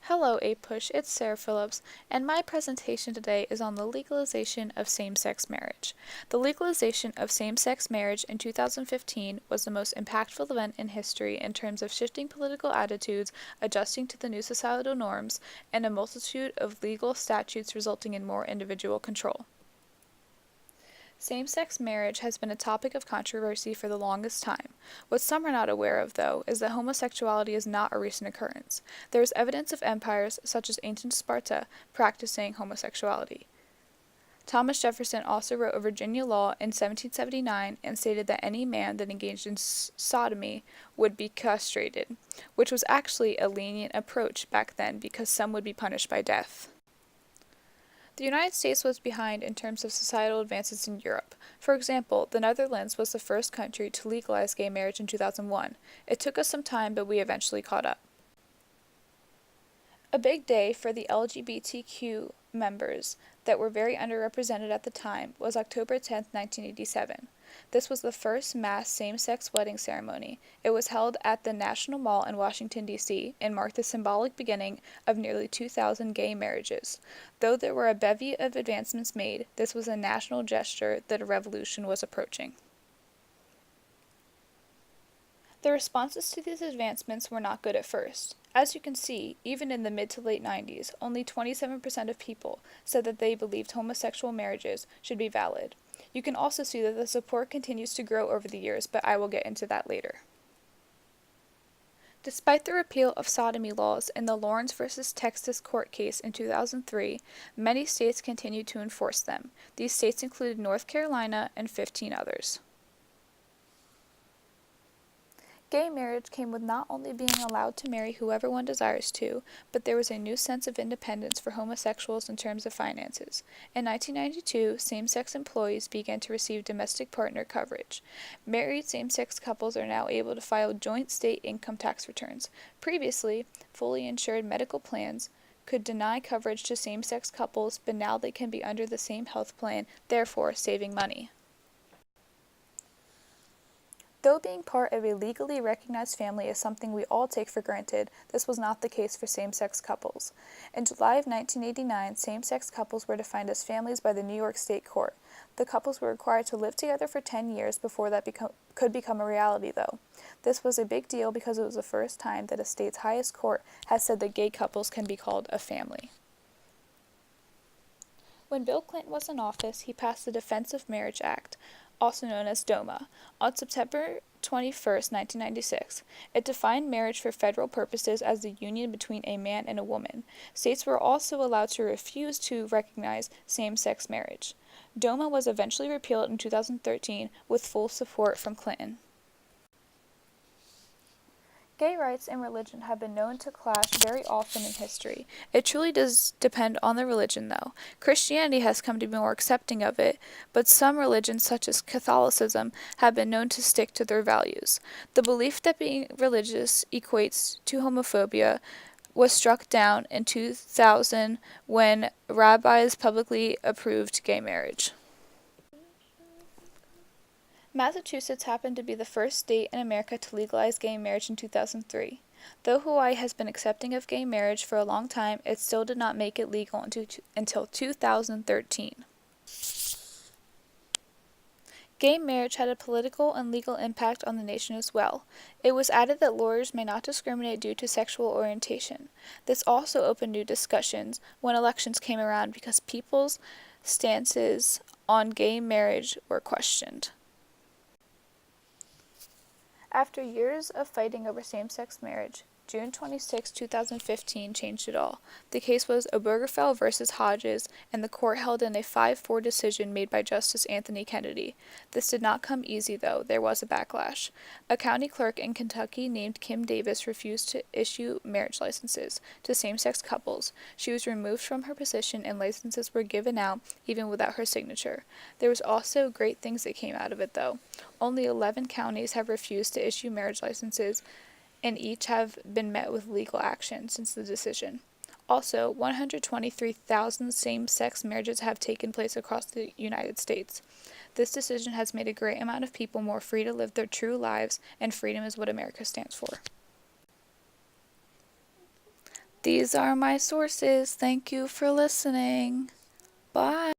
Hello, A-Push, it's Sarah Phillips, and my presentation today is on the legalization of same-sex marriage. The legalization of same-sex marriage in 2015 was the most impactful event in history in terms of shifting political attitudes, adjusting to the new societal norms, and a multitude of legal statutes resulting in more individual control. Same-sex marriage has been a topic of controversy for the longest time. What some are not aware of, though, is that homosexuality is not a recent occurrence. There is evidence of empires, such as ancient Sparta, practicing homosexuality. Thomas Jefferson also wrote a Virginia law in 1779 and stated that any man that engaged in sodomy would be castrated, which was actually a lenient approach back then because some would be punished by death. The United States was behind in terms of societal advances in Europe. For example, the Netherlands was the first country to legalize gay marriage in 2001. It took us some time, but we eventually caught up. A big day for the LGBTQ members that were very underrepresented at the time was October 10, 1987. This was the first mass same-sex wedding ceremony. It was held at the National Mall in Washington, D.C., and marked the symbolic beginning of nearly 2,000 gay marriages. Though there were a bevy of advancements made, this was a national gesture that a revolution was approaching. The responses to these advancements were not good at first. As you can see, even in the mid to late 90s, only 27% of people said that they believed homosexual marriages should be valid. You can also see that the support continues to grow over the years, but I will get into that later. Despite the repeal of sodomy laws in the Lawrence v. Texas court case in 2003, many states continued to enforce them. These states included North Carolina and 15 others. Gay marriage came with not only being allowed to marry whoever one desires to, but there was a new sense of independence for homosexuals in terms of finances. In 1992, same-sex employees began to receive domestic partner coverage. Married same-sex couples are now able to file joint state income tax returns. Previously, fully insured medical plans could deny coverage to same-sex couples, but now they can be under the same health plan, therefore saving money. Though being part of a legally recognized family is something we all take for granted, this was not the case for same-sex couples. In July of 1989, same-sex couples were defined as families by the New York State Court. The couples were required to live together for 10 years before that could become a reality, though. This was a big deal because it was the first time that a state's highest court has said that gay couples can be called a family. When Bill Clinton was in office, he passed the Defense of Marriage Act, also known as DOMA, on September 21, 1996. It defined marriage for federal purposes as the union between a man and a woman. States were also allowed to refuse to recognize same-sex marriage. DOMA was eventually repealed in 2013 with full support from Clinton. Gay rights and religion have been known to clash very often in history. It truly does depend on the religion, though. Christianity has come to be more accepting of it, but some religions, such as Catholicism, have been known to stick to their values. The belief that being religious equates to homophobia was struck down in 2000 when rabbis publicly approved gay marriage. Massachusetts happened to be the first state in America to legalize gay marriage in 2003. Though Hawaii has been accepting of gay marriage for a long time, it still did not make it legal until 2013. Gay marriage had a political and legal impact on the nation as well. It was added that lawyers may not discriminate due to sexual orientation. This also opened new discussions when elections came around because people's stances on gay marriage were questioned. After years of fighting over same-sex marriage, June 26, 2015 changed it all. The case was Obergefell v. Hodges, and the court held in a 5-4 decision made by Justice Anthony Kennedy. This did not come easy, though. There was a backlash. A county clerk in Kentucky named Kim Davis refused to issue marriage licenses to same-sex couples. She was removed from her position, and licenses were given out even without her signature. There was also great things that came out of it, though. Only 11 counties have refused to issue marriage licenses, and each have been met with legal action since the decision. Also, 123,000 same-sex marriages have taken place across the United States. This decision has made a great amount of people more free to live their true lives, and freedom is what America stands for. These are my sources. Thank you for listening. Bye.